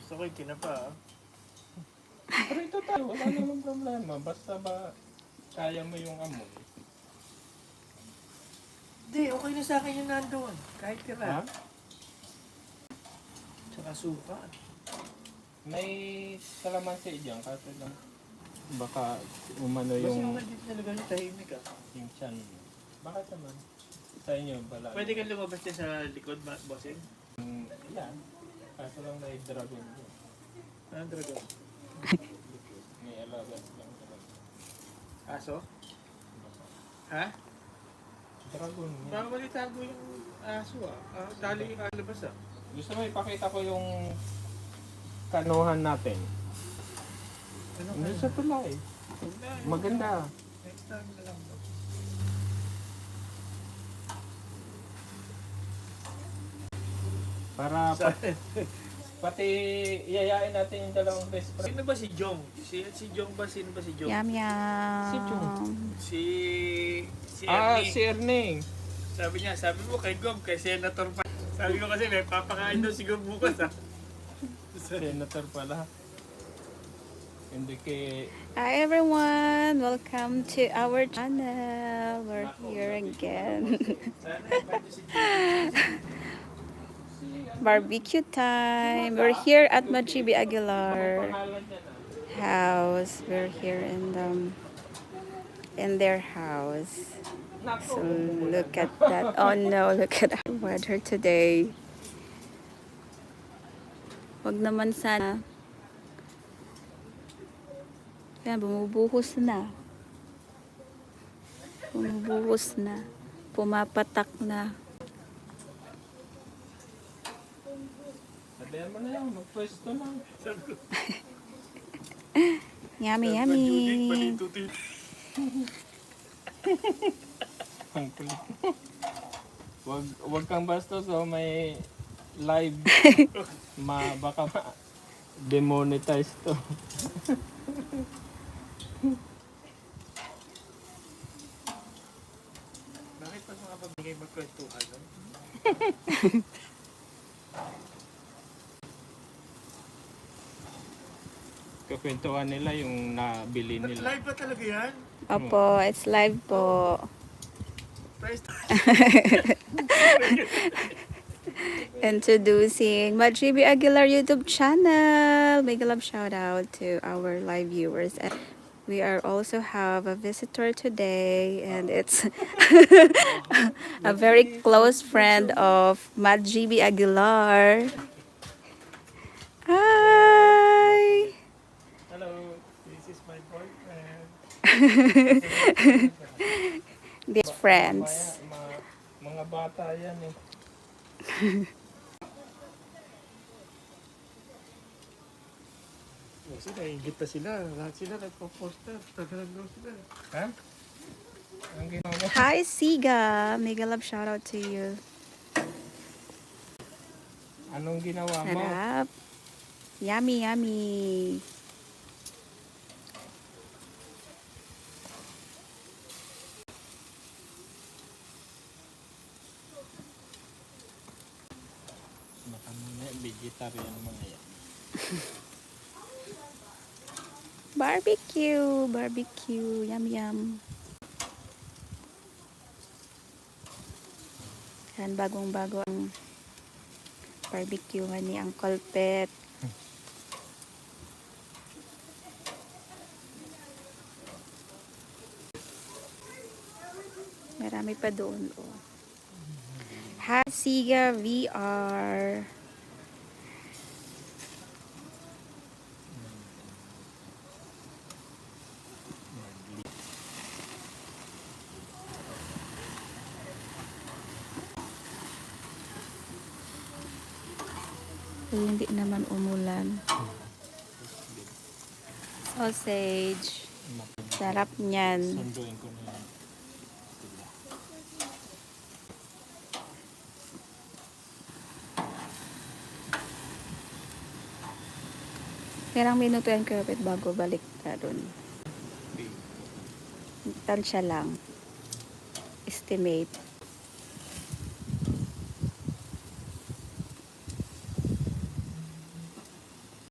Gusto ko yung kinapa. Pero ito tayo, wala namang problema. Basta ba kaya mo yung amoy. Hindi, okay na sa akin yung nandoon. Kahit Ha? tira. Tsaka suka. May kalamansi dyan, kasi lang baka umano Basta yung, naman dito talaga yung tahimik ah. yung chan mo. Bakit naman? Sa inyo pala. Pwede kang lumabas dyan sa likod, bossing? Yan. Kaso lang may dragon yun. Anong dragon? May alagas lang talaga. Aso? Ha? Dragon yun. Baka malitago yung aso ah. Tali yung alabas ah. Gusto mo ipakita ko yung kanuhan natin. Ano Ano sa tulay? Maganda. Next time na lang. Para pati iyayain natin yung dalawang best friend. Sino ba si Jong? Si Jong ba? Sino ba si Jong? Yum, yum. Si Jung. Si Ernie. Si Erning. Sabi mo kay Gob, kay Senator pa. Sabi ko kasi may papakain daw si Gob bukas ah. Senator pala. Hindi kay... Hi everyone, welcome to our channel. We're here again. Sana invite si Jong. Barbecue time. We're here at Machibi Aguilar Pangalan niya na. house. We're here in their house. So look at that. Oh no, look at our weather today. Wag naman sana. Yan, bumubuhos na. Bumubuhos na. Pumapatak na. Sabihan mo na yan, magpwesto lang. Yummy, Judy, yummy. palitutin. Ang kulit. Wag kang bastos oh, may live. Baka demonetize to. Bakit pa mga pabigay magkwentuhan? No? Kakwentuhan nila yung nabili nila. Live ba talaga yan? Opo, it's live po. Price Introducing Machibi Aguilar YouTube channel. Big love shout out to our live viewers. And we are also have a visitor today, and it's a very close friend of Machibi Aguilar. Hi. Hello, this is my boyfriend. These friends. Mga bata yan eh. Kasi naiingit na sila. Lahat sila nagpo-poster. Tagalan daw sila. Ha? Ang ginawa mo? Hi Siga. Mega love shout out to you. Anong ginawa mo? Sarap. Yummy, yummy. Baka muna vegetarian mga yan. Barbecue, barbecue, yum yum. Yan, bagong-bago ang barbecue ni Uncle Pet. Marami pa doon, oh. Hi, Siga VR. Ay, hindi naman umulan. Sausage. Sarap niyan. Sunduin ko na yan. Ilang minuto yan, Kerpet, bago balik ka dun. Tansya lang. Estimate.